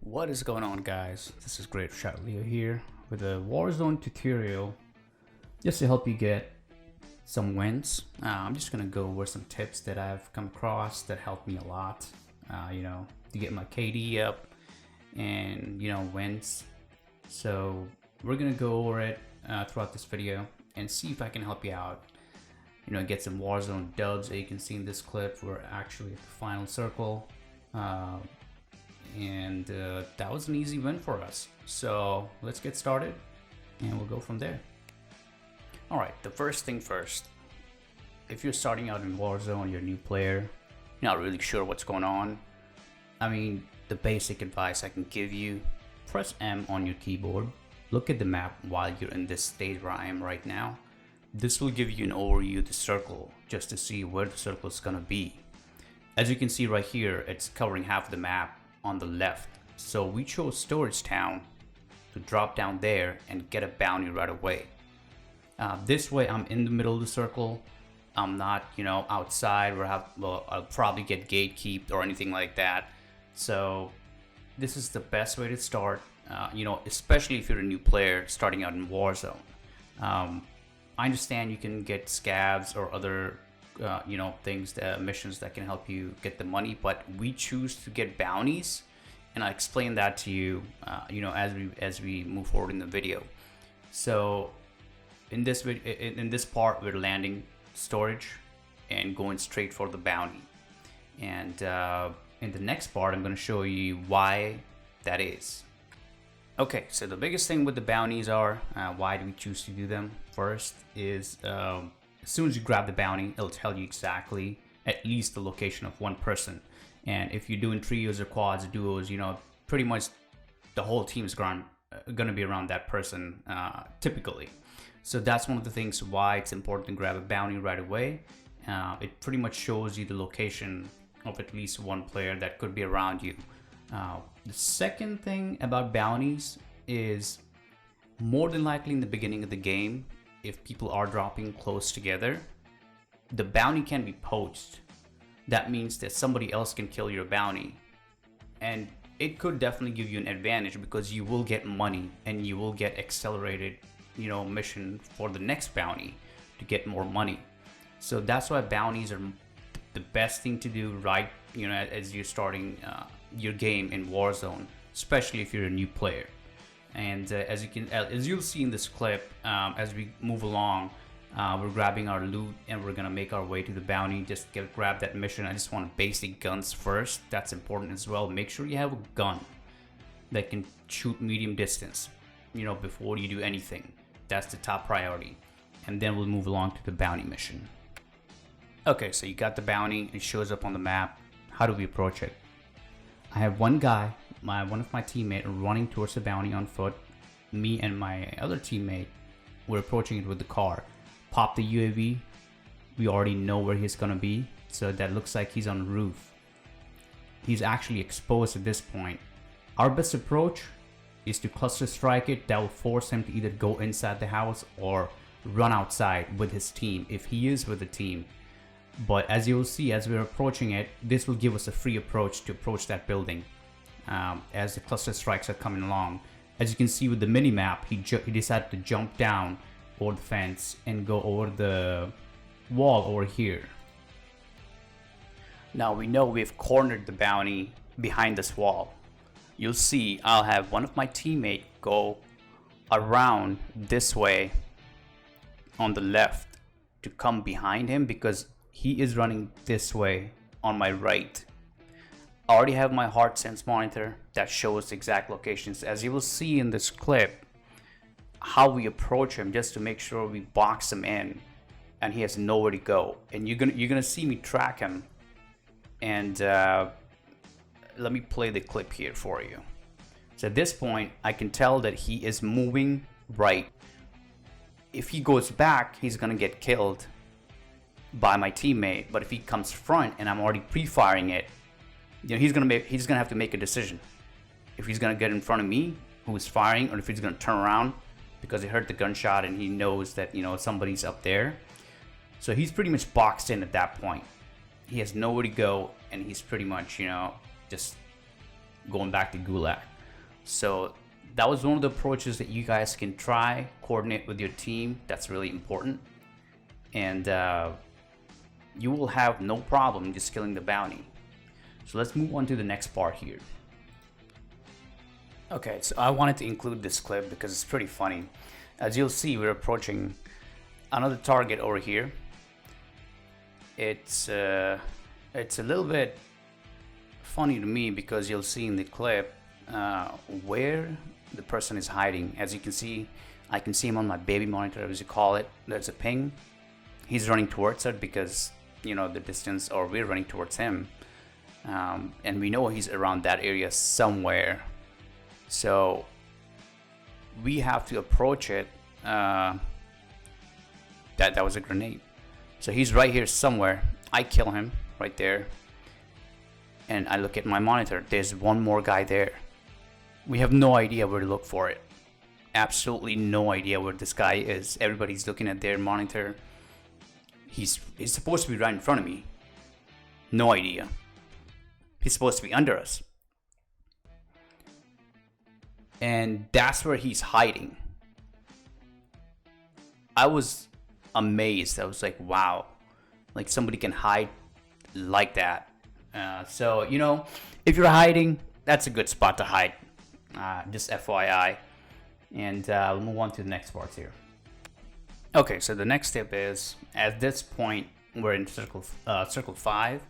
What is going on, guys? This is Great Shot Leo here with a Warzone tutorial just to help you get some wins. I'm just gonna go over some tips that I've come across that helped me a lot, to get my KD up and wins. So we're gonna go over it throughout this video and see if I can help you out. Get some Warzone dubs. As you can see in this clip, we're actually at the final circle. And that was an easy win for us. So let's get started and we'll go from there. Alright, the first thing first. If you're starting out in Warzone, you're a new player, you're not really sure what's going on. The basic advice I can give you, press M on your keyboard, look at the map while you're in this stage where I am right now. This will give you an overview of the circle just to see where the circle is gonna be. As you can see right here, it's covering half of the map on the left. So we chose Storage Town to drop down there and get a bounty right away. This way I'm in the middle of the circle. I'm not, outside where I'll probably get gatekeeped or anything like that. So this is the best way to start, especially if you're a new player starting out in Warzone. I understand you can get scavs or other things, missions that can help you get the money, but we choose to get bounties, and I explain that to you, as we move forward in the video. So in this part, we're landing storage and going straight for the bounty, and in the next part, I'm going to show you why that is. Okay, so the biggest thing with the bounties are why do we choose to do them? First is as soon as you grab the bounty, it'll tell you exactly at least the location of one person. And if you're doing trios or quads, duos, pretty much the whole team is going to be around that person typically. So that's one of the things why it's important to grab a bounty right away. It pretty much shows you the location of at least one player that could be around you. The second thing about bounties is more than likely in the beginning of the game, if people are dropping close together, the bounty can be poached. That means that somebody else can kill your bounty, and it could definitely give you an advantage because you will get money and you will get accelerated mission for the next bounty to get more money. So that's why bounties are the best thing to do right as you're starting your game in Warzone, especially if you're a new player. And as you'll see in this clip, as we move along, we're grabbing our loot and we're gonna make our way to the bounty. Just grab that mission. I just want basic guns first. That's important as well. Make sure you have a gun that can shoot medium distance, before you do anything. That's the top priority. And then we'll move along to the bounty mission. Okay, so you got the bounty. It shows up on the map. How do we approach it? I have one guy, one of my teammates, running towards the bounty on foot. Me and my other teammate, we're approaching it with the car. Pop the UAV. We already know where he's gonna be, so that looks like he's on the roof. He's actually exposed at this point. Our best approach is to cluster strike it. That will force him to either go inside the house or run outside with his team if he is with the team. But as you will see, as we're approaching it, this will give us a free approach to approach that building as the cluster strikes are coming along. As you can see with the mini map, he decided to jump down over the fence and go over the wall over here. Now we know we've cornered the bounty behind this wall. You'll see I'll have one of my teammates go around this way on the left to come behind him because he is running this way on my right. I already have my heart sense monitor that shows exact locations. As you will see in this clip, how we approach him just to make sure we box him in and he has nowhere to go. And you're gonna see me track him. And let me play the clip here for you. So at this point, I can tell that he is moving right. If he goes back, he's gonna get killed by my teammate. But if he comes front and I'm already pre-firing it, he's gonna have to make a decision. If he's gonna get in front of me, who's firing, or if he's gonna turn around because he heard the gunshot and he knows that somebody's up there. So he's pretty much boxed in at that point. He has nowhere to go, and he's pretty much just going back to Gulag. So that was one of the approaches that you guys can try, coordinate with your team. That's really important. And you will have no problem just killing the bounty. So let's move on to the next part here. Okay, so I wanted to include this clip because it's pretty funny. As you'll see, we're approaching another target over here. It's a little bit funny to me because you'll see in the clip where the person is hiding. As you can see, I can see him on my baby monitor, as you call it. There's a ping. He's running towards it because, you know, the distance, or we're running towards him. And we know he's around that area somewhere. So we have to approach it. That was a grenade. So he's right here somewhere. I kill him right there. And I look at my monitor. There's one more guy there. We have no idea where to look for it. Absolutely no idea where this guy is. Everybody's looking at their monitor. He's supposed to be right in front of me. No idea. He's supposed to be under us. And that's where he's hiding. I was amazed. I was like, wow. Like, somebody can hide like that. So, you know, if you're hiding, that's a good spot to hide. Just FYI. And we'll move on to the next parts here. Okay, so the next step is, at this point, we're in circle 5.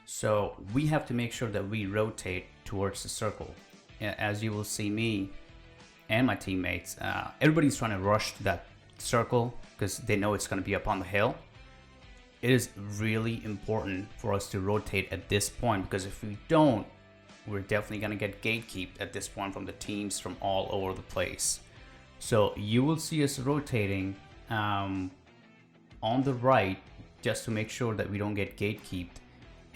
So we have to make sure that we rotate towards the circle. As you will see me and my teammates, everybody's trying to rush to that circle because they know it's going to be up on the hill. It is really important for us to rotate at this point, because if we don't, we're definitely going to get gatekeeped at this point from the teams from all over the place. So you will see us rotating on the right just to make sure that we don't get gatekeeped,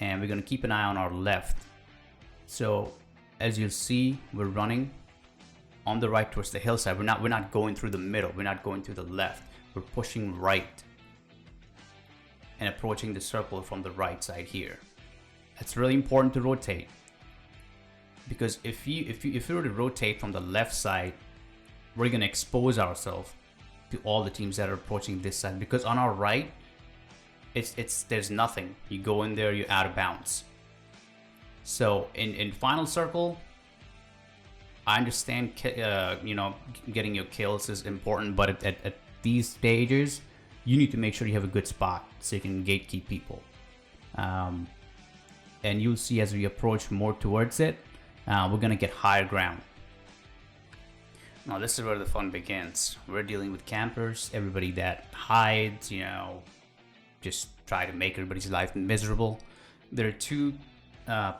and we're going to keep an eye on our left. So as you'll see, we're running on the right towards the hillside. We're not going through the middle. We're not going to the left. We're pushing right and approaching the circle from the right side here. It's really important to rotate, because if you were to rotate from the left side, we're gonna expose ourselves to all the teams that are approaching this side. Because on our right, there's nothing. You go in there, you're out of bounds. So in final circle, I understand you know, getting your kills is important, but at these stages, you need to make sure you have a good spot so you can gatekeep people. And you'll see as we approach more towards it, we're gonna get higher ground. Now this is where the fun begins. We're dealing with campers, everybody that hides, you know, just try to make everybody's life miserable. There are 2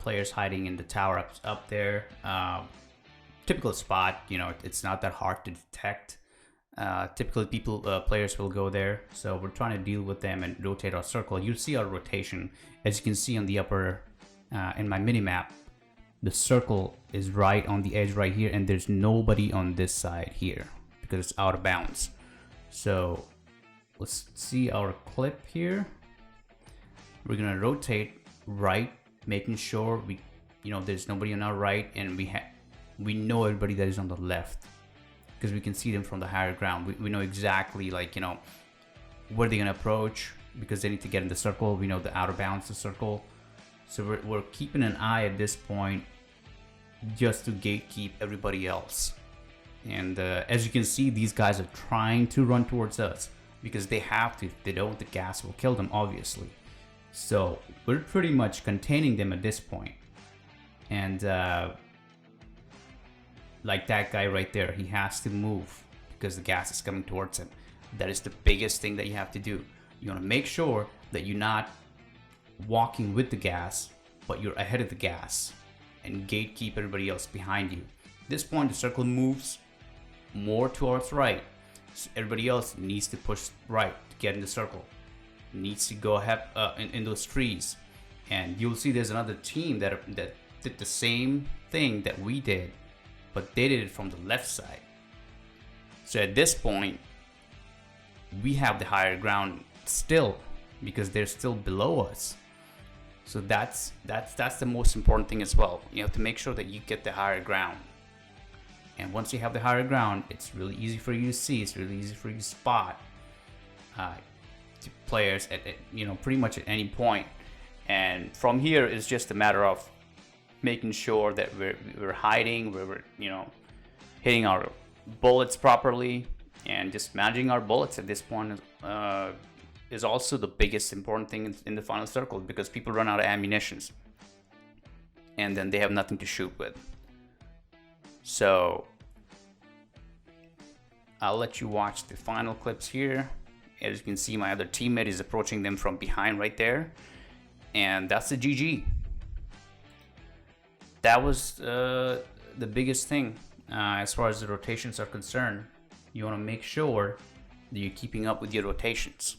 players hiding in the tower up there. Typical spot, you know, it's not that hard to detect. Typically players will go there, so we're trying to deal with them and rotate our circle. You see our rotation, as you can see on the upper in my mini map. The circle is right on the edge right here, and there's nobody on this side here because it's out of bounds. So let's see our clip here. We're gonna rotate right, making sure there's nobody on our right, and we know everybody that is on the left, because we can see them from the higher ground. We know exactly, like, you know, where they're gonna approach, because they need to get in the circle. We know the outer bounds of the circle. So we're keeping an eye at this point just to gatekeep everybody else. And as you can see, these guys are trying to run towards us because they have to. If they don't, the gas will kill them, obviously. So we're pretty much containing them at this point. And like that guy right there, he has to move because the gas is coming towards him. That is the biggest thing that you have to do. You want to make sure that you're not walking with the gas, but you're ahead of the gas, and gatekeep everybody else behind you. At this point, the circle moves more towards right, so everybody else needs to push right to get in the circle, needs to go ahead in those trees. And you'll see there's another team that did the same thing that we did, but they did it from the left side. So at this point, we have the higher ground still, because they're still below us. So that's the most important thing as well. You have to make sure that you get the higher ground. And once you have the higher ground, it's really easy for you to see. It's really easy for you to spot players at pretty much at any point. And from here, it's just a matter of making sure that we're hiding, we're hitting our bullets properly, and just managing our bullets at this point is also the biggest important thing in the final circle, because people run out of ammunitions and then they have nothing to shoot with. So I'll let you watch the final clips here. As you can see, my other teammate is approaching them from behind right there, and that's the GG. That was the biggest thing as far as the rotations are concerned. You want to make sure that you're keeping up with your rotations.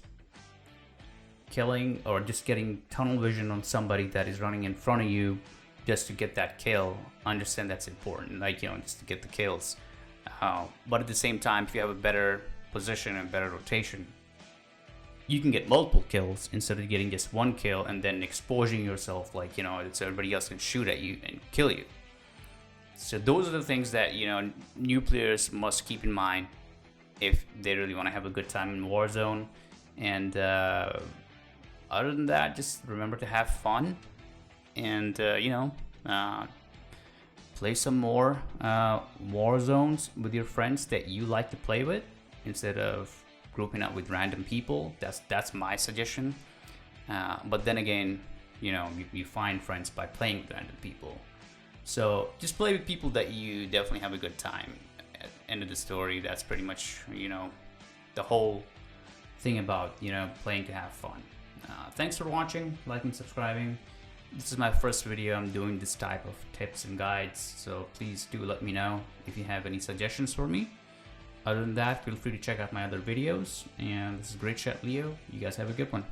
Killing or just getting tunnel vision on somebody that is running in front of you just to get that kill, understand that's important, just to get the kills. But at the same time, if you have a better position and better rotation, you can get multiple kills instead of getting just one kill and then exposing yourself so everybody else can shoot at you and kill you. So those are the things that new players must keep in mind if they really want to have a good time in Warzone. And other than that, just remember to have fun and play some more Warzones with your friends that you like to play with instead of grouping up with random people. That's my suggestion. But then again, you find friends by playing with random people. So just play with people that you definitely have a good time. At the end of the story, that's pretty much the whole thing about playing to have fun. Thanks for watching, liking, subscribing. This is my first video I'm doing this type of tips and guides, so please do let me know if you have any suggestions for me. Other than that, feel free to check out my other videos, and this is Great Shot Leo. You guys have a good one.